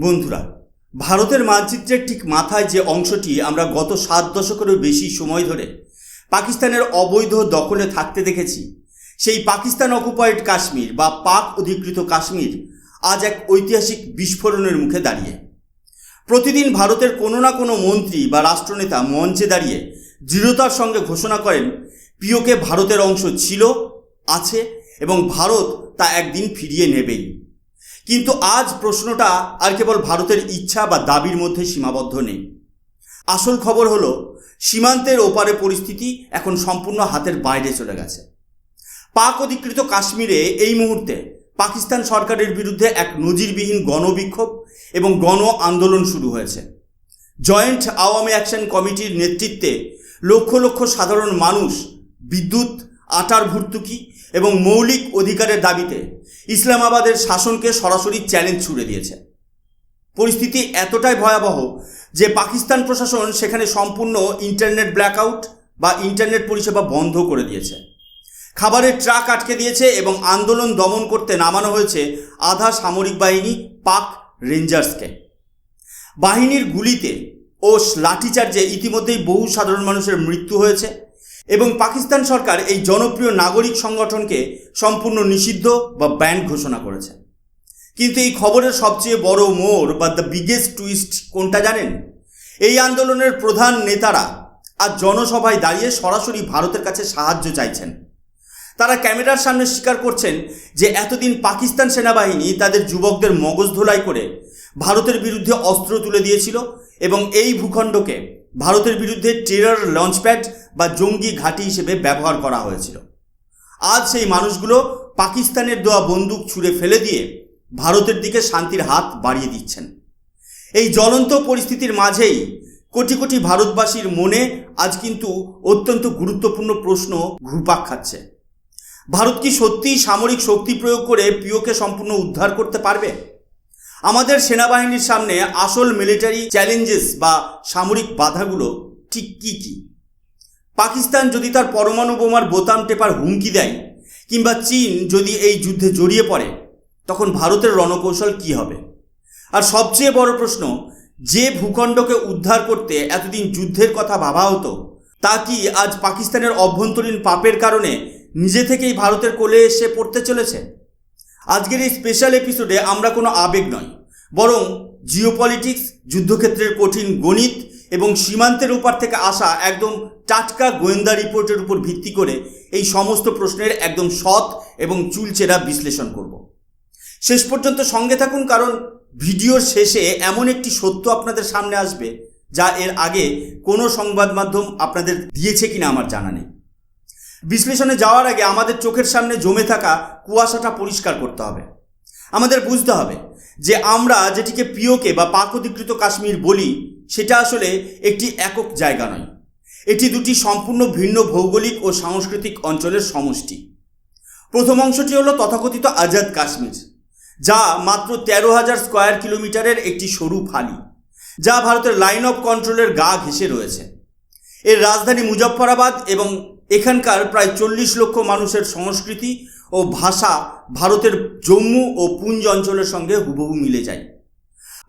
বন্ধুরা, ভারতের মানচিত্রের ঠিক মাথায় যে অংশটি আমরা গত 7 দশকেরও বেশি সময় ধরে পাকিস্তানের অবৈধ দখলে থাকতে দেখেছি, সেই পাকিস্তান অকুপায়েড কাশ্মীর বা পাক অধিকৃত কাশ্মীর আজ এক ঐতিহাসিক বিস্ফোরণের মুখে দাঁড়িয়ে। প্রতিদিন ভারতের কোনো না কোনো মন্ত্রী বা রাষ্ট্রনেতা মঞ্চে দাঁড়িয়ে দৃঢ়তার সঙ্গে ঘোষণা করেন পিওকে ভারতের অংশ ছিল, আছে এবং ভারত তা একদিন ফিরিয়ে নেবেই। কিন্তু আজ প্রশ্নটা আর কেবল ভারতের ইচ্ছা বা দাবির মধ্যে সীমাবদ্ধ নেই। আসল খবর হলো সীমান্তের ওপারে পরিস্থিতি এখন সম্পূর্ণ হাতের বাইরে চলে গেছে। পাক অধিকৃত কাশ্মীরে এই মুহূর্তে পাকিস্তান সরকারের বিরুদ্ধে এক নজিরবিহীন গণবিক্ষোভ এবং গণ আন্দোলন শুরু হয়েছে। জয়েন্ট আওয়ামী অ্যাকশন কমিটির নেতৃত্বে লক্ষ লক্ষ সাধারণ মানুষ বিদ্যুৎ, আটার ভর্তুকি এবং মৌলিক অধিকারের দাবিতে ইসলামাবাদের শাসনকে সরাসরি চ্যালেঞ্জ ছুড়ে দিয়েছে। পরিস্থিতি এতটাই ভয়াবহ যে পাকিস্তান প্রশাসন সেখানে সম্পূর্ণ ইন্টারনেট ব্ল্যাকআউট বা ইন্টারনেট পরিষেবা বন্ধ করে দিয়েছে। খাবারের ট্রাক আটকে দিয়েছে এবং আন্দোলন দমন করতে নামানো হয়েছে আধা সামরিক বাহিনী পাক রেঞ্জার্সকে। বাহিনীর গুলিতে ও লাঠিচার্জে ইতিমধ্যেই বহু সাধারণ মানুষের মৃত্যু হয়েছে এবং পাকিস্তান সরকার এই জনপ্রিয় নাগরিক সংগঠনকে সম্পূর্ণ নিষিদ্ধ বা ব্যান ঘোষণা করেছে। কিন্তু এই খবরের সবচেয়ে বড় মোড় বা দ্য বিগেস্ট টুইস্ট কোনটা জানেন? এই আন্দোলনের প্রধান নেতারা আজ জনসভায় দাঁড়িয়ে সরাসরি ভারতের কাছে সাহায্য চাইছেন। তারা ক্যামেরার সামনে স্বীকার করছেন যে এতদিন পাকিস্তান সেনাবাহিনী তাদের যুবকদের মগজ ধোলাই করে ভারতের বিরুদ্ধে অস্ত্র তুলে দিয়েছিল এবং এই ভূখণ্ডকে ভারতের বিরুদ্ধে টেরর লঞ্চপ্যাড বা জঙ্গি ঘাঁটি হিসেবে ব্যবহার করা হয়েছিল। আজ সেই মানুষগুলো পাকিস্তানের দেওয়া বন্দুক ছুঁড়ে ফেলে দিয়ে ভারতের দিকে শান্তির হাত বাড়িয়ে দিচ্ছেন। এই জ্বলন্ত পরিস্থিতির মাঝেই কোটি কোটি ভারতবাসীর মনে আজ কিন্তু অত্যন্ত গুরুত্বপূর্ণ প্রশ্ন ঘুরপাক খাচ্ছে। ভারত কি সত্যিই সামরিক শক্তি প্রয়োগ করে পিওকে সম্পূর্ণ উদ্ধার করতে পারবে? আমাদের সেনাবাহিনীর সামনে আসল মিলিটারি চ্যালেঞ্জেস বা সামরিক বাধাগুলো ঠিক কী কী? পাকিস্তান যদি তার পরমাণু বোমার বোতাম টেপার হুমকি দেয় কিংবা চীন যদি এই যুদ্ধে জড়িয়ে পড়ে, তখন ভারতের রণকৌশল কী হবে? আর সবচেয়ে বড় প্রশ্ন, যে ভূখণ্ডকে উদ্ধার করতে এতদিন যুদ্ধের কথা ভাবা হতো, তা কি আজ পাকিস্তানের অভ্যন্তরীণ পাপের কারণে নিজে থেকেই ভারতের কোলে এসে পড়তে চলেছে? আজকের এই স্পেশাল এপিসোডে আমরা কোনো আবেগ নয়, বরং জিওপলিটিক্স, যুদ্ধক্ষেত্রের কঠিন গণিত এবং সীমান্তের ওপার থেকে আসা একদম টাটকা গোয়েন্দা রিপোর্টের উপর ভিত্তি করে এই সমস্ত প্রশ্নের একদম সৎ এবং চুলচেরা বিশ্লেষণ করব। শেষ পর্যন্ত সঙ্গে থাকুন, কারণ ভিডিওর শেষে এমন একটি সত্য আপনাদের সামনে আসবে যা এর আগে কোনো সংবাদ মাধ্যম আপনাদের দিয়েছে কিনা আমার জানা নেই। বিশ্লেষণে যাওয়ার আগে আমাদের চোখের সামনে জমে থাকা কুয়াশাটা পরিষ্কার করতে হবে। আমাদের বুঝতে হবে যে আমরা যেটিকে পিওকে বা পাক অধিকৃত কাশ্মীর বলি, সেটা আসলে একটি একক জায়গা নয়। এটি দুটি সম্পূর্ণ ভিন্ন ভৌগোলিক ও সাংস্কৃতিক অঞ্চলের সমষ্টি। প্রথম অংশটি হলো তথাকথিত আজাদ কাশ্মীর, যা মাত্র 13,000 স্কোয়ার কিলোমিটারের একটি সরু ফালি, যা ভারতের লাইন অফ কন্ট্রোলের গা ঘেঁষে রয়েছে। এর রাজধানী মুজফ্ফরাবাদ এবং এখানকার প্রায় 40 লক্ষ মানুষের সংস্কৃতি ও ভাষা ভারতের জম্মু ও পুঞ্জ অঞ্চলের সঙ্গে হুবহু মিলে যায়।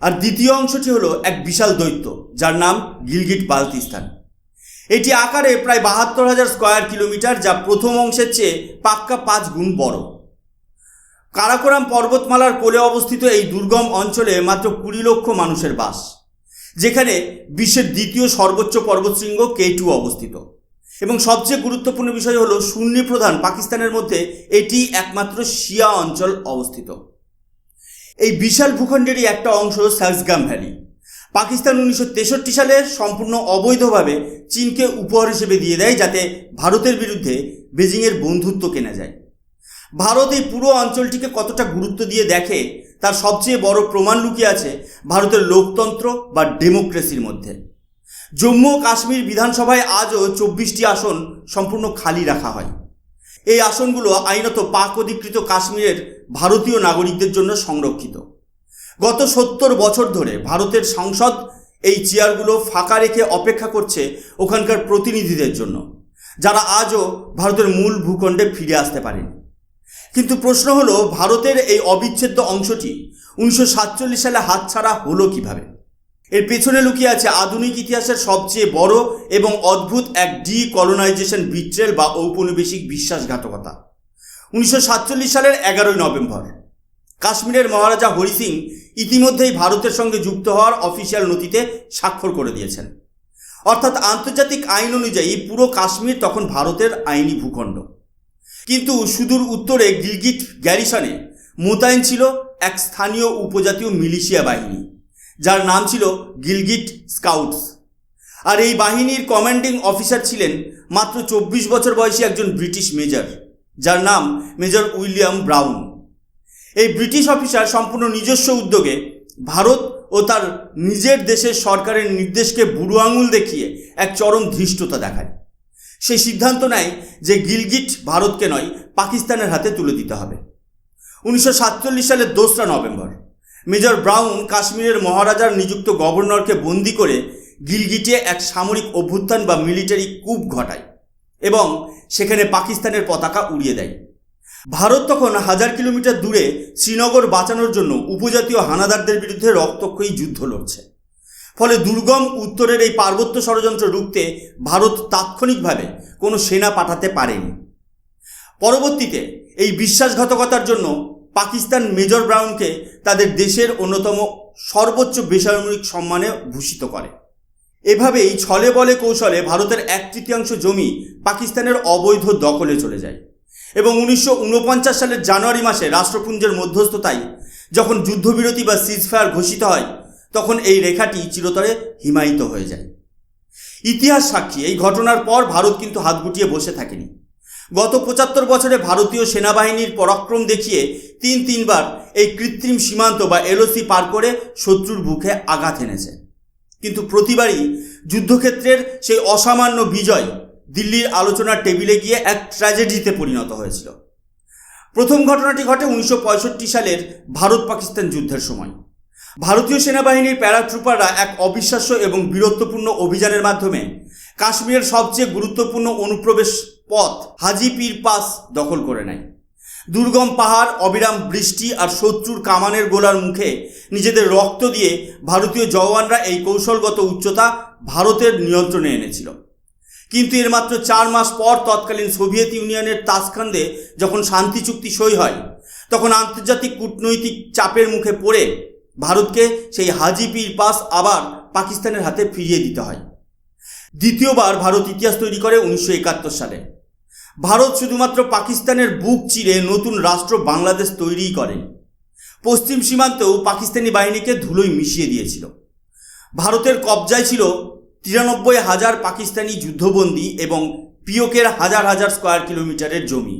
আর দ্বিতীয় অংশটি হলো এক বিশাল দৈত্য, যার নাম গিলগিট বালতিস্তান। এটি আকারে প্রায় 72,000 স্কোয়ার কিলোমিটার, যা প্রথম অংশের চেয়ে পাক্কা 5 গুণ বড়। কারাকোরাম পর্বতমালার কোলে অবস্থিত এই দুর্গম অঞ্চলে মাত্র 20 লক্ষ মানুষের বাস, যেখানে বিশ্বের দ্বিতীয় সর্বোচ্চ পর্বতশৃঙ্গ K2 অবস্থিত। এবং সবচেয়ে গুরুত্বপূর্ণ বিষয় হলো সুন্নি প্রধান পাকিস্তানের মধ্যে এটি একমাত্র শিয়া অঞ্চল অবস্থিত। এই বিশাল ভূখণ্ডেরই একটা অংশ সার্সগাম ভ্যালি পাকিস্তান 1963 সালে সম্পূর্ণ অবৈধভাবে চীনকে উপহার হিসেবে দিয়ে দেয়, যাতে ভারতের বিরুদ্ধে বেজিংয়ের বন্ধুত্ব কেনা যায়। ভারত এই পুরো অঞ্চলটিকে কতটা গুরুত্ব দিয়ে দেখে তার সবচেয়ে বড় প্রমাণ লুকিয়ে আছে ভারতের লোকতন্ত্র বা ডেমোক্রেসির মধ্যে। জম্মু ও কাশ্মীর বিধানসভায় আজও 24টি আসন সম্পূর্ণ খালি রাখা হয়। এই আসনগুলো আইনত পাক অধিকৃত কাশ্মীরের ভারতীয় নাগরিকদের জন্য সংরক্ষিত। গত 70 বছর ধরে ভারতের সংসদ এই চেয়ারগুলো ফাঁকা রেখে অপেক্ষা করছে ওখানকার প্রতিনিধিদের জন্য, যারা আজও ভারতের মূল ভূখণ্ডে ফিরে আসতে পারেনি। কিন্তু প্রশ্ন হলো, ভারতের এই অবিচ্ছেদ্য অংশটি 1947 সালে হাতছাড়া হলো কিভাবে? এর পেছনে লুকিয়ে আছে আধুনিক ইতিহাসের সবচেয়ে বড় এবং অদ্ভুত এক ডিকলোনাইজেশন বিট্রেল বা ঔপনিবেশিক বিশ্বাসঘাতকতা। 1947 সালের 11 নভেম্বর কাশ্মীরের মহারাজা হরি সিং ইতিমধ্যেই ভারতের সঙ্গে যুক্ত হওয়ার অফিসিয়াল নথিতে স্বাক্ষর করে দিয়েছেন। অর্থাৎ আন্তর্জাতিক আইন অনুযায়ী পুরো কাশ্মীর তখন ভারতের আইনি ভূখণ্ড। কিন্তু সুদূর উত্তরে গিলগিট গ্যারিসনে মোতায়েন ছিল এক স্থানীয় উপজাতীয় মিলিশিয়া বাহিনী, যার নাম ছিল গিলগিট স্কাউটস। আর এই বাহিনীর কমান্ডিং অফিসার ছিলেন মাত্র 24 বছর বয়সী একজন ব্রিটিশ মেজর, যার নাম মেজর উইলিয়াম ব্রাউন। এই ব্রিটিশ অফিসার সম্পূর্ণ নিজস্ব উদ্যোগে ভারত ও তার নিজের দেশের সরকারের নির্দেশকে বুড়ো আঙুল দেখিয়ে এক চরম ধৃষ্টতা দেখায়। সে সিদ্ধান্ত নেয় যে গিলগিট ভারতকে নয়, পাকিস্তানের হাতে তুলে দিতে হবে। 1947 সালের 2 নভেম্বর মেজর ব্রাউন কাশ্মীরের মহারাজার নিযুক্ত গভর্নরকে বন্দি করে গিলগিটে এক সামরিক অভ্যুত্থান বা মিলিটারি কুপ ঘটায় এবং সেখানে পাকিস্তানের পতাকা উড়িয়ে দেয়। ভারত তখন 1000 কিলোমিটার দূরে শ্রীনগর বাঁচানোর জন্য উপজাতীয় হানাদারদের বিরুদ্ধে রক্তক্ষয়ী যুদ্ধ লড়ছে। ফলে দুর্গম উত্তরের এই পার্বত্য ষড়যন্ত্র রুখতে ভারত তাৎক্ষণিকভাবে কোনো সেনা পাঠাতে পারেনি। পরবর্তীতে এই বিশ্বাসঘাতকতার জন্য পাকিস্তান মেজর ব্রাউনকে তাদের দেশের অন্যতম সর্বোচ্চ বেসামরিক সম্মানে ভূষিত করে। এভাবেই ছলে বলে কৌশলে ভারতের 1/3 জমি পাকিস্তানের অবৈধ দখলে চলে যায় এবং 1949 সালের জানুয়ারি মাসে রাষ্ট্রপুঞ্জের মধ্যস্থতায় যখন যুদ্ধবিরতি বা সিজফায়ার ঘোষিত হয়, তখন এই রেখাটি চিরতরে হিমায়িত হয়ে যায়। ইতিহাস সাক্ষী, এই ঘটনার পর ভারত কিন্তু হাত গুটিয়ে বসে থাকেনি। গত 75 বছরে ভারতীয় সেনাবাহিনীর পরাক্রম দেখিয়ে তিনবার এই কৃত্রিম সীমান্ত বা এলওসি পার করে শত্রুর বুকে আঘাত এনেছে। কিন্তু প্রতিবারই যুদ্ধক্ষেত্রের সেই অসামান্য বিজয় দিল্লির আলোচনার টেবিলে গিয়ে এক ট্র্যাজেডিতে পরিণত হয়েছিল। প্রথম ঘটনাটি ঘটে 1965 সালের ভারত পাকিস্তান যুদ্ধের সময়। ভারতীয় সেনাবাহিনীর প্যারাট্রুপাররা এক অবিশ্বাস্য এবং বীরত্বপূর্ণ অভিযানের মাধ্যমে কাশ্মীরের সবচেয়ে গুরুত্বপূর্ণ অনুপ্রবেশ পথ হাজি পীর পাস দখল করে নেয়। দুর্গম পাহাড়, অবিরাম বৃষ্টি আর শত্রুর কামানের গোলার মুখে নিজেদের রক্ত দিয়ে ভারতীয় জওয়ানরা এই কৌশলগত উচ্চতা ভারতের নিয়ন্ত্রণে এনেছিল। কিন্তু এর মাত্র 4 মাস পর তৎকালীন সোভিয়েত ইউনিয়নের তাসখান্দে যখন শান্তি চুক্তি সই হয়, তখন আন্তর্জাতিক কূটনৈতিক চাপের মুখে পড়ে ভারতকে সেই হাজি পীর পাস আবার পাকিস্তানের হাতে ফিরিয়ে দিতে হয়। দ্বিতীয়বার ভারত ইতিহাস তৈরি করে 1971 সালে। ভারত শুধুমাত্র পাকিস্তানের বুক চিরে নতুন রাষ্ট্র বাংলাদেশ তৈরিই করেনি, পশ্চিম সীমান্তেও পাকিস্তানি বাহিনীকে ধুলোয় মিশিয়ে দিয়েছিল। ভারতের কবজায় ছিল 93,000 পাকিস্তানি যুদ্ধবন্দী এবং পিওকের হাজার হাজার স্কোয়ার কিলোমিটারের জমি।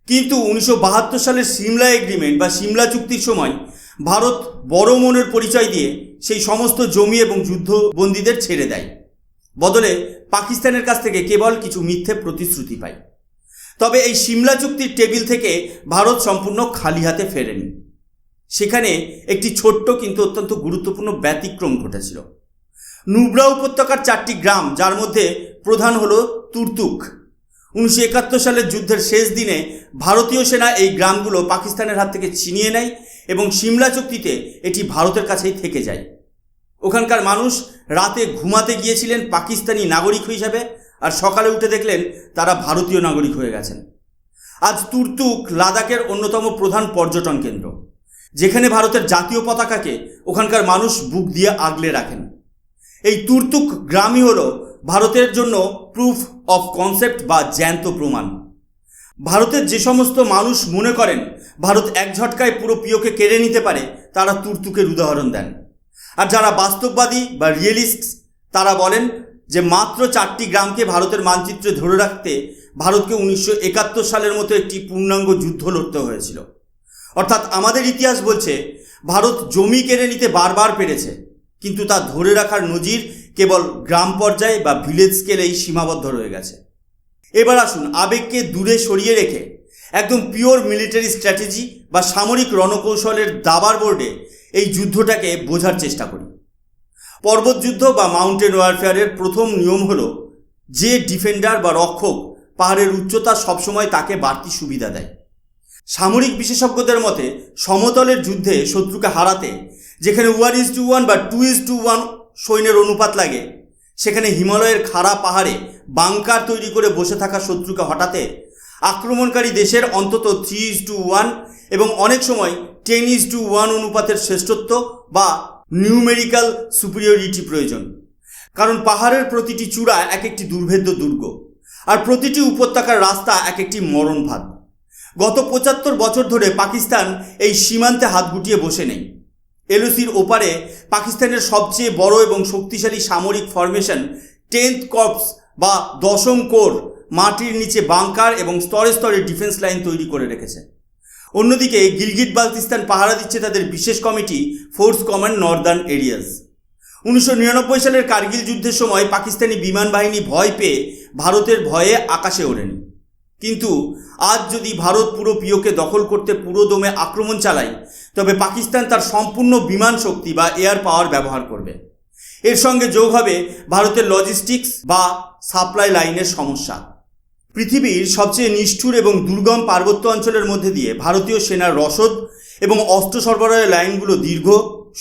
কিন্তু 1972 সালের সিমলা এগ্রিমেন্ট বা সিমলা চুক্তির সময় ভারত বড় মনের পরিচয় দিয়ে সেই সমস্ত জমি এবং যুদ্ধবন্দীদের ছেড়ে দেয়। বদলে পাকিস্তানের কাছ থেকে কেবল কিছু মিথ্যে প্রতিশ্রুতি পায়। তবে এই সিমলা চুক্তির টেবিল থেকে ভারত সম্পূর্ণ খালি হাতে ফেরেনি। সেখানে একটি ছোট্ট কিন্তু অত্যন্ত গুরুত্বপূর্ণ ব্যতিক্রম ঘটেছিল। নুব্রা উপত্যকার 4টি গ্রাম, যার মধ্যে প্রধান হলো তুর্তুক। 1971 সালের যুদ্ধের শেষ দিনে ভারতীয় সেনা এই গ্রামগুলো পাকিস্তানের হাত থেকে ছিনিয়ে নেয় এবং সিমলা চুক্তিতে এটি ভারতের কাছেই থেকে যায়। ওখানকার মানুষ রাতে ঘুমাতে গিয়েছিলেন পাকিস্তানি নাগরিক হিসাবে, আর সকালে উঠে দেখলেন তারা ভারতীয় নাগরিক হয়ে গেছেন। আজ তুর্তুক লাদাখের অন্যতম প্রধান পর্যটন কেন্দ্র, যেখানে ভারতের জাতীয় পতাকাকে ওখানকার মানুষ বুক দিয়ে আগলে রাখেন। এই তুর্তুক গ্রামই হলো ভারতের জন্য প্রুফ অফ কনসেপ্ট বা জ্যান্ত প্রমাণ। ভারতের যে সমস্ত মানুষ মনে করেন ভারত এক ঝটকায় পুরো পিওকে কেড়ে নিতে পারে, তারা তুর্তুকের উদাহরণ দেন। আর যারা বাস্তববাদী বা রিয়েলিস্ট, তারা বলেন যে মাত্র 4টি গ্রামকে ভারতের মানচিত্রে ধরে রাখতে ভারতকে 1971 সালের মতো একটি পূর্ণাঙ্গ যুদ্ধ লড়তে হয়েছিল। অর্থাৎ আমাদের ইতিহাস বলছে ভারত জমি কেড়ে নিতে বারবার পেরেছে, কিন্তু তা ধরে রাখার নজির কেবল গ্রাম পর্যায়ে বা ভিলেজ স্কেলেই সীমাবদ্ধ রয়ে গেছে। এবার আসুন আবেগকে দূরে সরিয়ে রেখে একদম পিওর মিলিটারি স্ট্র্যাটেজি বা সামরিক রণকৌশলের দাবার বোর্ডে এই যুদ্ধটাকে বোঝার চেষ্টা করি। পর্বত যুদ্ধ বা মাউন্টেন ওয়ারফেয়ারের প্রথম নিয়ম হলো, যে ডিফেন্ডার বা রক্ষক পাহাড়ের উচ্চতা সবসময় তাকে বাড়তি সুবিধা দেয়। সামরিক বিশেষজ্ঞদের মতে সমতলের যুদ্ধে শত্রুকে হারাতে যেখানে 1:1 বা 2:1 সৈন্যের অনুপাত লাগে, সেখানে হিমালয়ের খাড়া পাহাড়ে বাংকার তৈরি করে বসে থাকা শত্রুকে হটাতে আক্রমণকারী দেশের অন্তত 3:1 এবং অনেক সময় 10:1 অনুপাতের শ্রেষ্ঠত্ব বা নিউমেরিক্যাল সুপিরিয়রিটি প্রয়োজন। কারণ পাহাড়ের প্রতিটি চূড়া এক একটি দুর্ভেদ্য দুর্গ, আর প্রতিটি উপত্যকার রাস্তা এক একটি মরণফাঁদ। গত 75 বছর ধরে পাকিস্তান এই সীমান্তে হাত গুটিয়ে বসে নেই। এলওসির ওপারে পাকিস্তানের সবচেয়ে বড় এবং শক্তিশালী সামরিক ফরমেশন 10th কর্পস বা 10ম কোর মাটির নিচে বাংকার এবং স্তরে স্তরে ডিফেন্স লাইন তৈরি করে রেখেছে। অন্যদিকে গিলগিট বালতিস্তান পাহারা দিচ্ছে তাদের বিশেষ committee force command Northern areas. 1999 সালের কার্গিল যুদ্ধের সময় পাকিস্তানি বিমান বাহিনী ভয় পেয়ে ভারতের ভয়ে আকাশে ওড়েনি। কিন্তু আজ যদি ভারত পুরো পিওকে দখল করতে পুরো দমে আক্রমণ চালায়, তবে পাকিস্তান তার সম্পূর্ণ বিমান শক্তি বা এয়ার পাওয়ার ব্যবহার করবে। এর সঙ্গে যোগ হবে ভারতের লজিস্টিক্স বা সাপ্লাই লাইনের সমস্যা। পৃথিবীর সবচেয়ে নিষ্ঠুর এবং দুর্গম পার্বত্য অঞ্চলের মধ্যে দিয়ে ভারতীয় সেনার রসদ এবং অস্ত্র সরবরাহের লাইনগুলো দীর্ঘ,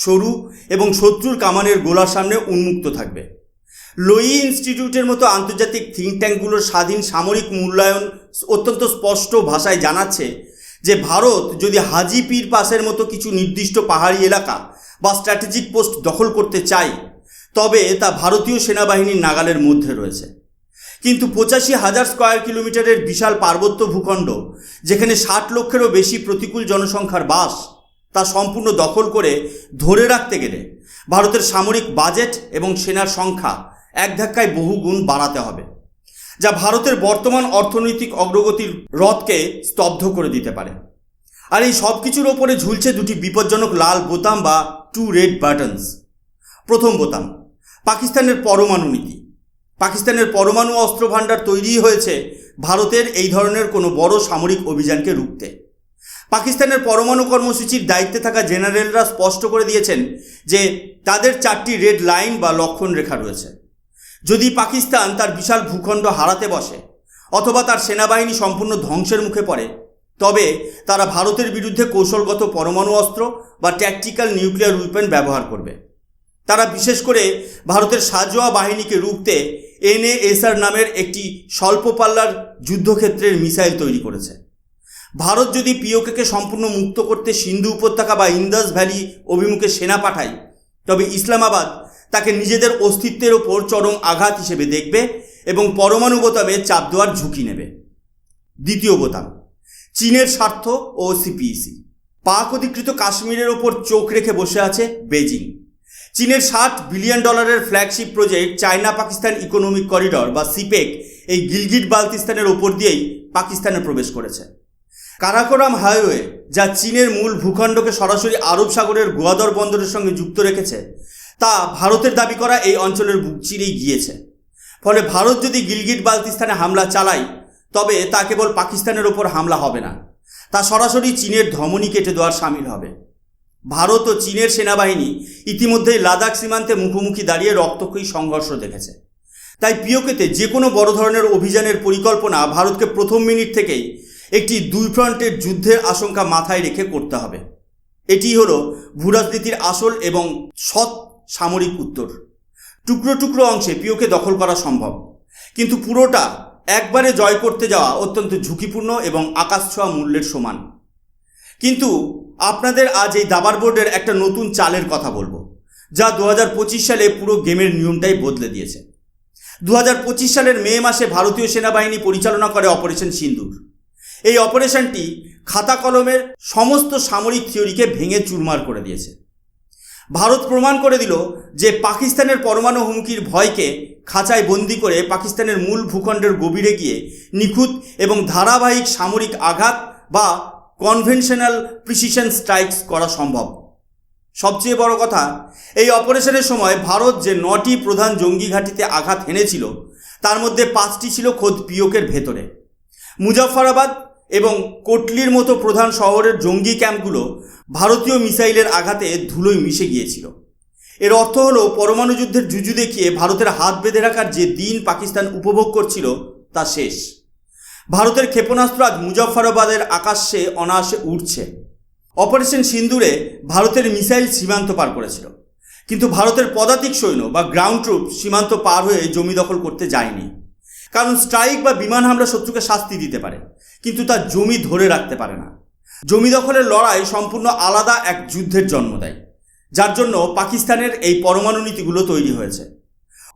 সরু এবং শত্রুর কামানের গোলার সামনে উন্মুক্ত থাকবে। লোই ইনস্টিটিউটের মতো আন্তর্জাতিক থিঙ্ক ট্যাঙ্কগুলোর স্বাধীন সামরিক মূল্যায়ন অত্যন্ত স্পষ্ট ভাষায় জানাচ্ছে যে ভারত যদি হাজি পীর পাসের মতো কিছু নির্দিষ্ট পাহাড়ি এলাকা বা স্ট্র্যাটেজিক পোস্ট দখল করতে চায়, তবে তা ভারতীয় সেনাবাহিনীর নাগালের মধ্যে রয়েছে। কিন্তু 85,000 স্কয়ার কিলোমিটারের বিশাল পার্বত্য ভূখণ্ড, যেখানে 60 লক্ষেরও বেশি প্রতিকূল জনসংখ্যার বাস, তা সম্পূর্ণ দখল করে ধরে রাখতে গেলে ভারতের সামরিক বাজেট এবং সেনার সংখ্যা এক ধাক্কায় বহুগুণ বাড়াতে হবে, যা ভারতের বর্তমান অর্থনৈতিক অগ্রগতির রথকে স্তব্ধ করে দিতে পারে। আর এই সব কিছুর ওপরে ঝুলছে দুটি বিপজ্জনক লাল বোতাম বা 2 red buttons। প্রথম বোতাম, পাকিস্তানের পরমাণু নীতি। পাকিস্তানের পরমাণু অস্ত্র ভাণ্ডার তৈরি হয়েছে ভারতের এই ধরনের কোনো বড় সামরিক অভিযানকে রুখতে। পাকিস্তানের পরমাণু কর্মসূচির দায়িত্বে থাকা জেনারেলরা স্পষ্ট করে দিয়েছেন যে তাদের 4টি রেড লাইন বা লক্ষণ রেখা রয়েছে। যদি পাকিস্তান তার বিশাল ভূখণ্ড হারাতে বসে অথবা তার সেনাবাহিনী সম্পূর্ণ ধ্বংসের মুখে পড়ে, তবে তারা ভারতের বিরুদ্ধে কৌশলগত পরমাণু অস্ত্র বা ট্যাকটিক্যাল নিউক্লিয়ার উইপেন ব্যবহার করবে। তারা বিশেষ করে ভারতের সাজোয়া বাহিনীকে রুখতে NASR নামের একটি স্বল্প পাল্লার যুদ্ধক্ষেত্রের মিসাইল তৈরি করেছে। ভারত যদি পিওকেকে সম্পূর্ণ মুক্ত করতে সিন্ধু উপত্যকা বা ইন্দাস ভ্যালি অভিমুখে সেনা পাঠায়, তবে ইসলামাবাদ তাকে নিজেদের অস্তিত্বের ওপর চরম আঘাত হিসেবে দেখবে এবং পরমাণু বোতামে চাপ দেওয়ার ঝুঁকি নেবে। দ্বিতীয় বোতাম, চীনের স্বার্থ ও CPEC। পাক অধিকৃত কাশ্মীরের ওপর চোখ রেখে বসে আছে বেজিং। চীনের $60 billion flagship project China Pakistan economic corridor বা সিপেক এই গিলগিট বালতিস্তানের ওপর দিয়েই পাকিস্তানে প্রবেশ করেছে। কারাকোরাম হাইওয়ে, যা চীনের মূল ভূখণ্ডকে সরাসরি আরব সাগরের গোয়াদর বন্দরের সঙ্গে যুক্ত রেখেছে, তা ভারতের দাবি করা এই অঞ্চলের বুক চিরেই গিয়েছে। ফলে ভারত যদি গিলগিট বালতিস্তানে হামলা চালায়, তবে তা কেবল পাকিস্তানের ওপর হামলা হবে না, তা সরাসরি চীনের ধমনী কেটে দেওয়ার সামিল হবে। ভারত ও চীনের সেনাবাহিনী ইতিমধ্যেই লাদাখ সীমান্তে মুখোমুখি দাঁড়িয়ে রক্তক্ষয়ী সংঘর্ষ দেখেছে। তাই পিওকেতে যে কোনো বড় ধরনের অভিযানের পরিকল্পনা ভারতকে প্রথম মিনিট থেকেই একটি 2 ফ্রন্টের যুদ্ধের আশঙ্কা মাথায় রেখে করতে হবে। এটি হলো ভূরাজনীতির আসল এবং সৎ সামরিক উত্তর। টুকরো টুকরো অংশে পিওকে দখল করা সম্ভব, কিন্তু পুরোটা একবারে জয় করতে যাওয়া অত্যন্ত ঝুঁকিপূর্ণ এবং আকাশছোঁয়া মূল্যের সমান। কিন্তু আপনাদের আজ এই দাবার বোর্ডের একটা নতুন চালের কথা বলবো, যা 2025 সালে পুরো গেমের নিয়মটাই বদলে দিয়েছে। 2025 সালের মে মাসে ভারতীয় সেনাবাহিনী পরিচালনা করে অপারেশন সিন্দুর। এই অপারেশনটি খাতা কলমের সমস্ত সামরিক থিওরিকে ভেঙে চুরমার করে দিয়েছে। ভারত প্রমাণ করে দিল যে পাকিস্তানের পরমাণু হুমকির ভয়কে খাঁচায় বন্দি করে পাকিস্তানের মূল ভূখণ্ডের গভীরে গিয়ে নিখুঁত এবং ধারাবাহিক সামরিক আঘাত বা কনভেনশনাল প্রিসিশন স্ট্রাইকস করা সম্ভব। সবচেয়ে বড় কথা, এই অপারেশনের সময় ভারত যে 9টি প্রধান জঙ্গি ঘাঁটিতে আঘাত হেনেছিল, তার মধ্যে 5টি ছিল খোদ পিওকের ভেতরে। মুজাফফরাবাদ এবং কোটলির মতো প্রধান শহরের জঙ্গি ক্যাম্পগুলো ভারতীয় মিসাইলের আঘাতে ধুলোয় মিশে গিয়েছিল। এর অর্থ হলো পরমাণু যুদ্ধের জুজু দেখিয়ে ভারতের হাত বেঁধে রাখার যে দিন পাকিস্তান উপভোগ করছিল তা শেষ। ভারতের ক্ষেপণাস্ত্র আজ মুজফফরাবাদের আকাশে অনায়াসে উড়ছে। অপারেশন সিন্দুরে ভারতের মিসাইল সীমান্ত পার করেছিল, কিন্তু ভারতের পদাতিক সৈন্য বা গ্রাউন্ড ট্রুপ সীমান্ত পার হয়ে জমি দখল করতে যায়নি। কারণ স্ট্রাইক বা বিমান হামলা শত্রুকে শাস্তি দিতে পারে, কিন্তু তার জমি ধরে রাখতে পারে না। জমি দখলের লড়াই সম্পূর্ণ আলাদা এক যুদ্ধের জন্ম দেয়, যার জন্য পাকিস্তানের এই পরমাণু নীতিগুলো তৈরি হয়েছে।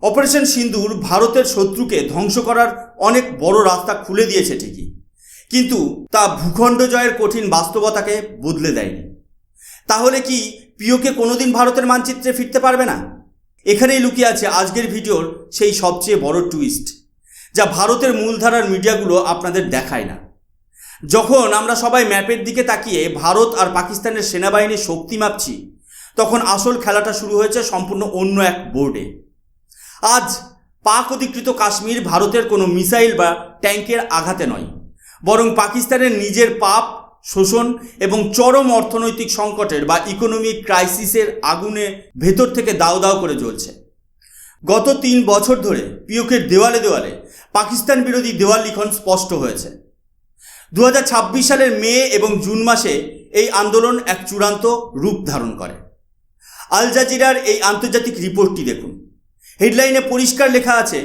অপারেশন সিন্দুর ভারতের শত্রুকে ধ্বংস করার অনেক বড় রাস্তা খুলে দিয়েছে ঠিকই, কিন্তু তা ভূখণ্ড জয়ের কঠিন বাস্তবতাকে বদলে দেয়নি। তাহলে কি পিওকে কোনোদিন ভারতের মানচিত্রে ফিরতে পারবে না? এখানেই লুকিয়ে আছে আজকের ভিডিওর সেই সবচেয়ে বড় টুইস্ট, যা ভারতের মূলধারার মিডিয়াগুলো আপনাদের দেখায় না। যখন আমরা সবাই ম্যাপের দিকে তাকিয়ে ভারত আর পাকিস্তানের সেনাবাহিনীর শক্তি মাপছি, তখন আসল খেলাটা শুরু হয়েছে সম্পূর্ণ অন্য এক বোর্ডে। আজ পাক অধিকৃত কাশ্মীর ভারতের কোনো মিসাইল বা ট্যাঙ্কের আঘাতে নয়, বরং পাকিস্তানের নিজের পাপ, শোষণ এবং চরম অর্থনৈতিক সংকটের বা ইকোনমিক ক্রাইসিসের আগুনে ভেতর থেকে দাউ দাউ করে জ্বলছে। গত 3 বছর ধরে পিওকের দেওয়ালে দেওয়ালে পাকিস্তান বিরোধী দেওয়াল লিখন স্পষ্ট হয়েছে। 2026 সালের মে এবং জুন মাসে এই আন্দোলন এক চূড়ান্ত রূপ ধারণ করে। আল জাজিরার এই আন্তর্জাতিক রিপোর্টটি দেখুন। হেডলাইনে পরিষ্কার লেখা আছে,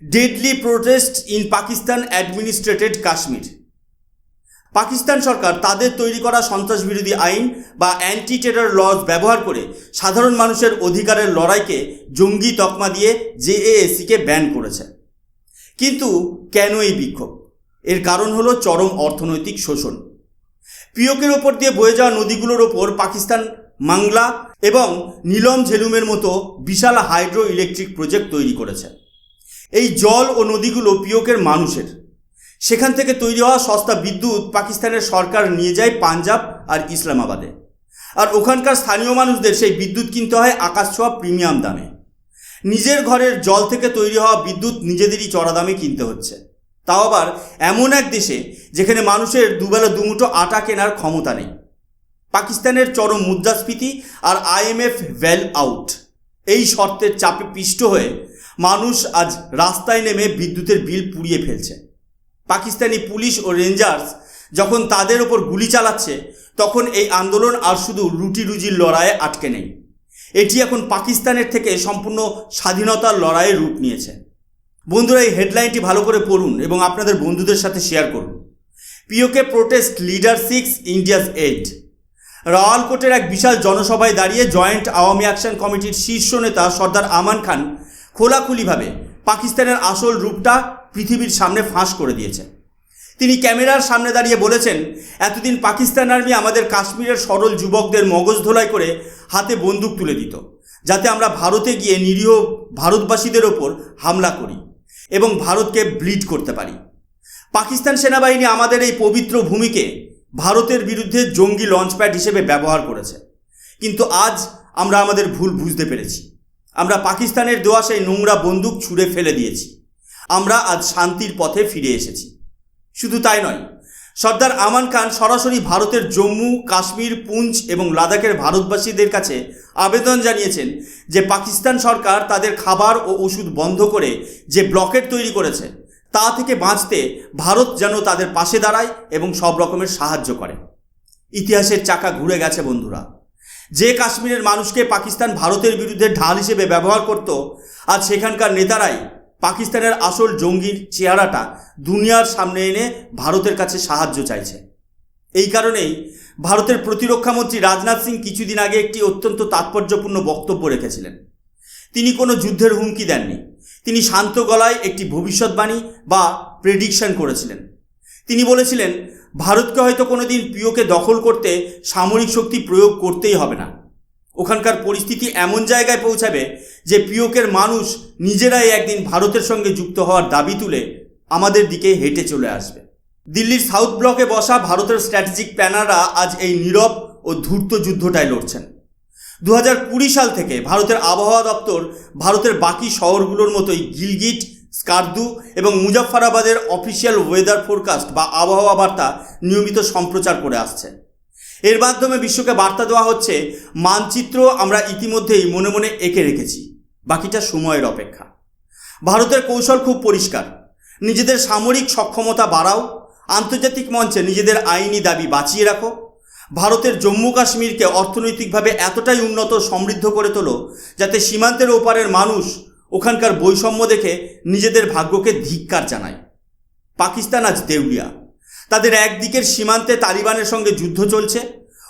deadly protest in Pakistan administered Kashmir. Pakistan সরকার তাদের তৈরি করা সন্ত্রাস বিরোধী আইন বা অ্যান্টি টেরর লজ ব্যবহার করে সাধারণ মানুষের অধিকারের লড়াইকে জঙ্গি তকমা দিয়ে জেএএসিকে ব্যান করেছে। কিন্তু কেন এই বিক্ষোভ? এর কারণ হলো চরম অর্থনৈতিক শোষণ। পিওকের ওপর দিয়ে বয়ে যাওয়া নদীগুলোর ওপর পাকিস্তান মাংলা এবং নীলম ঝেলুমের মতো বিশাল হাইড্রো ইলেকট্রিক প্রজেক্ট তৈরি করেছে। এই জল ও নদীগুলো পিওকের মানুষের। সেখান থেকে তৈরি হওয়া সস্তা বিদ্যুৎ পাকিস্তানের সরকার নিয়ে যায় পাঞ্জাব আর ইসলামাবাদে, আর ওখানকার স্থানীয় মানুষদের সেই বিদ্যুৎ কিনতে হয় আকাশ ছোঁয়া প্রিমিয়াম দামে। নিজের ঘরের জল থেকে তৈরি হওয়া বিদ্যুৎ নিজেদেরই চড়া দামে কিনতে হচ্ছে, তাও আবার এমন এক দেশে যেখানে মানুষের দুবেলা দুমুঠো আটা কেনার ক্ষমতা নেই। পাকিস্তানের চরম মুদ্রাস্ফীতি আর IMF বেল আউট, এই শর্তের চাপে পিষ্ট হয়ে মানুষ আজ রাস্তায় নেমে বিদ্যুতের বিল পুড়িয়ে ফেলছে। পাকিস্তানি পুলিশ ও রেঞ্জার্স যখন তাদের ওপর গুলি চালাচ্ছে, তখন এই আন্দোলন আর শুধু রুটি রুজির লড়াইয়ে আটকে নেই। এটি এখন পাকিস্তানের থেকে সম্পূর্ণ স্বাধীনতার লড়াইয়ে রূপ নিয়েছে। বন্ধুরা, এই হেডলাইনটি ভালো করে পড়ুন এবং আপনাদের বন্ধুদের সাথে শেয়ার করুন। পিওকে প্রোটেস্ট লিডার 6 ইন্ডিয়াস এইড। রাওয়ালকোটের এক বিশাল জনসভায় দাঁড়িয়ে জয়েন্ট আওয়ামী অ্যাকশন কমিটির শীর্ষ নেতা সর্দার আমান খান খোলাখুলিভাবে পাকিস্তানের আসল রূপটা পৃথিবীর সামনে ফাঁস করে দিয়েছে। তিনি ক্যামেরার সামনে দাঁড়িয়ে বলেছেন, এতদিন পাকিস্তান আর্মি আমাদের কাশ্মীরের সরল যুবকদের মগজ ধোলাই করে হাতে বন্দুক তুলে দিত, যাতে আমরা ভারতে গিয়ে নিরীহ ভারতবাসীদের ওপর হামলা করি এবং ভারতকে ব্লিড করতে পারি। পাকিস্তান সেনাবাহিনী আমাদের এই পবিত্র ভূমিকে ভারতের বিরুদ্ধে জঙ্গি লঞ্চপ্যাড হিসেবে ব্যবহার করেছে। কিন্তু আজ আমরা আমাদের ভুল বুঝতে পেরেছি। আমরা পাকিস্তানের দেওয়া সেই নোংরা বন্দুক ছুঁড়ে ফেলে দিয়েছি। আমরা আজ শান্তির পথে ফিরে এসেছি। শুধু তাই নয়, সর্দার আমান খান সরাসরি ভারতের জম্মু, কাশ্মীর, পুঞ্চ এবং লাদাখের ভারতবাসীদের কাছে আবেদন জানিয়েছেন যে পাকিস্তান সরকার তাদের খাবার ও ওষুধ বন্ধ করে যে ব্লকেট তৈরি করেছে, তা থেকে বাঁচতে ভারত যেন তাদের পাশে দাঁড়ায় এবং সব রকমের সাহায্য করে। ইতিহাসের চাকা ঘুরে গেছে বন্ধুরা। যে কাশ্মীরের মানুষকে পাকিস্তান ভারতের বিরুদ্ধে ঢাল হিসেবে ব্যবহার করত, আজ সেখানকার নেতারাই পাকিস্তানের আসল জঙ্গির চেহারাটা দুনিয়ার সামনে এনে ভারতের কাছে সাহায্য চাইছে। এই কারণেই ভারতের প্রতিরক্ষামন্ত্রী রাজনাথ সিং কিছুদিন আগে একটি অত্যন্ত তাৎপর্যপূর্ণ বক্তব্য রেখেছিলেন। তিনি কোনো যুদ্ধের হুমকি দেননি, তিনি শান্ত গলায় একটি ভবিষ্যৎবাণী বা প্রেডিকশন করেছিলেন। তিনি বলেছিলেন, ভারতকে হয়তো কোনো দিন পিওকে দখল করতে সামরিক শক্তি প্রয়োগ করতেই হবে না। ওখানকার পরিস্থিতি এমন জায়গায় পৌঁছাবে যে পিওকের মানুষ নিজেরাই একদিন ভারতের সঙ্গে যুক্ত হওয়ার দাবি তুলে আমাদের দিকে হেঁটে চলে আসবে। দিল্লির সাউথ ব্লকে বসা ভারতের স্ট্র্যাটেজিক প্ল্যানাররা আজ এই নীরব ও ধূর্ত যুদ্ধটাই লড়ছেন। 2020 সাল থেকে ভারতের আবহাওয়া দপ্তর ভারতের বাকি শহরগুলোর মতোই গিলগিট, স্কার্দু এবং মুজফফরাবাদের অফিসিয়াল ওয়েদার ফোরকাস্ট বা আবহাওয়া বার্তা নিয়মিত সম্প্রচার করে আসছে। এর মাধ্যমে বিশ্বকে বার্তা দেওয়া হচ্ছে, মানচিত্র আমরা ইতিমধ্যেই মনে মনে এঁকে রেখেছি, বাকিটা সময়ের অপেক্ষা। ভারতের কৌশল খুব পরিষ্কার। নিজেদের সামরিক সক্ষমতা বাড়াও, আন্তর্জাতিক মঞ্চে নিজেদের আইনি দাবি বাঁচিয়ে রাখো, ভারতের জম্মু কাশ্মীরকে অর্থনৈতিকভাবে এতটাই উন্নত সমৃদ্ধ করে তোলো যাতে সীমান্তের ওপারের মানুষ ওখানকার বৈষম্য দেখে নিজেদের ভাগ্যকে ধিক্কার জানায়। পাকিস্তান আজ দেউলিয়া। তাদের একদিকের সীমান্তে তালিবানের সঙ্গে যুদ্ধ চলছে,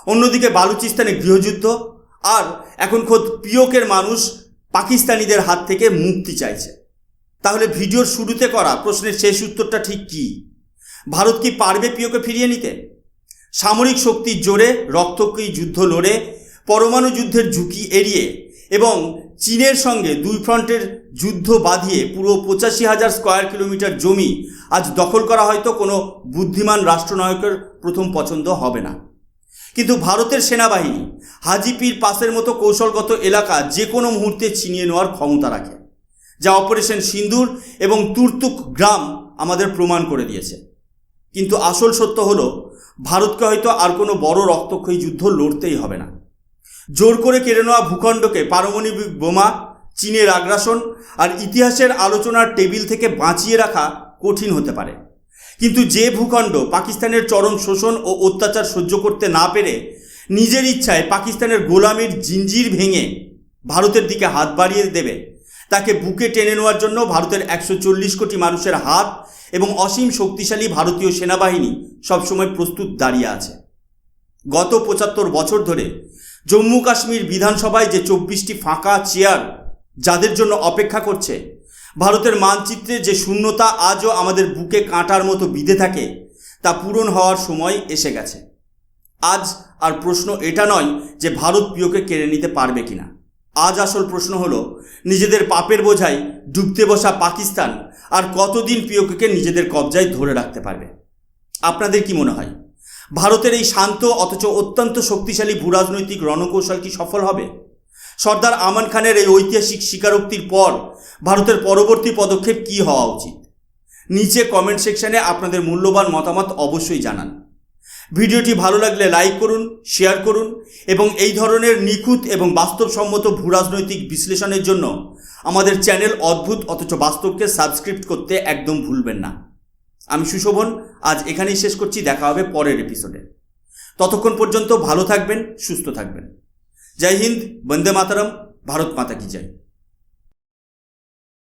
অন্যদিকে বালুচিস্তানে গৃহযুদ্ধ, আর এখন খোদ পিওকের মানুষ পাকিস্তানিদের হাত থেকে মুক্তি চাইছে। তাহলে ভিডিওর শুরুতে করা প্রশ্নের শেষ উত্তরটা ঠিক কী? ভারত কি পারবে পিওকে ফিরিয়ে নিতে? সামরিক শক্তির জোরে রক্তক্ষয়ী যুদ্ধ লড়ে, পরমাণু যুদ্ধের ঝুঁকি এড়িয়ে এবং চীনের সঙ্গে দুই ফ্রন্টের যুদ্ধ বাঁধিয়ে পুরো 85,000 স্কোয়ার কিলোমিটার জমি আজ দখল করা হয়তো কোনো বুদ্ধিমান রাষ্ট্রনায়কের প্রথম পছন্দ হবে না। কিন্তু ভারতের সেনাবাহিনী হাজিপির পাসের মতো কৌশলগত এলাকা যে কোনো মুহূর্তে ছিনিয়ে নেওয়ার ক্ষমতা রাখে, যা অপারেশন সিন্দুর এবং তুর্তুক গ্রাম আমাদের প্রমাণ করে দিয়েছে। কিন্তু আসল সত্য হলো, ভারতকে হয়তো আর কোনো বড় রক্তক্ষয়ী যুদ্ধ লড়তেই হবে না। জোর করে কেড়ে নেওয়া ভূখণ্ডকে পারমাণবিক বোমা, চীনের আগ্রাসন আর ইতিহাসের আলোচনার টেবিল থেকে বাঁচিয়ে রাখা কঠিন হতে পারে, কিন্তু যে ভূখণ্ড পাকিস্তানের চরম শোষণ ও অত্যাচার সহ্য করতে না পেরে নিজের ইচ্ছায় পাকিস্তানের গোলামির জিঞ্জির ভেঙে ভারতের দিকে হাত বাড়িয়ে দেবে, তাকে বুকে টেনে নেওয়ার জন্য ভারতের 140 কোটি মানুষের হাত এবং অসীম শক্তিশালী ভারতীয় সেনাবাহিনী সবসময় প্রস্তুত দাঁড়িয়ে আছে। গত 75 বছর ধরে জম্মু কাশ্মীর বিধানসভায় যে 24টি ফাঁকা চেয়ার যাদের জন্য অপেক্ষা করছে, ভারতের মানচিত্রে যে শূন্যতা আজও আমাদের বুকে কাঁটার মতো বিঁধে থাকে, তা পূরণ হওয়ার সময় এসে গেছে। আজ আর প্রশ্ন এটা নয় যে ভারত পিওকে কেড়ে নিতে পারবে কিনা। আজ আসল প্রশ্ন হলো, নিজেদের পাপের বোঝায় ডুবতে বসা পাকিস্তান আর কতদিন পিওকে নিজেদের কবজায় ধরে রাখতে পারবে। আপনাদের কি মনে হয়, ভারতের এই শান্ত অথচ অত্যন্ত শক্তিশালী ভূরাজনৈতিক রণকৌশল কি সফল হবে? সর্দার আমান খানের এই ঐতিহাসিক স্বীকারোক্তির পর ভারতের পরবর্তী পদক্ষেপ কি হওয়া উচিত? নিচে কমেন্ট সেকশনে আপনাদের মূল্যবান মতামত অবশ্যই জানান। ভিডিওটি ভালো লাগলে লাইক করুন, শেয়ার করুন এবং এই ধরনের নিখুঁত এবং বাস্তবসম্মত ভূরাজনৈতিক বিশ্লেষণের জন্য আমাদের চ্যানেল অদ্ভুত অথচ বাস্তবকে সাবস্ক্রাইব করতে একদম ভুলবেন না। আমি সুশোভন, আজ এখানেই শেষ করছি। দেখা হবে পরের এপিসোডে। ততক্ষণ পর্যন্ত ভালো থাকবেন, সুস্থ থাকবেন। জয় হিন্দ, বন্দে মাতরম, ভারত মাতা কি জয়।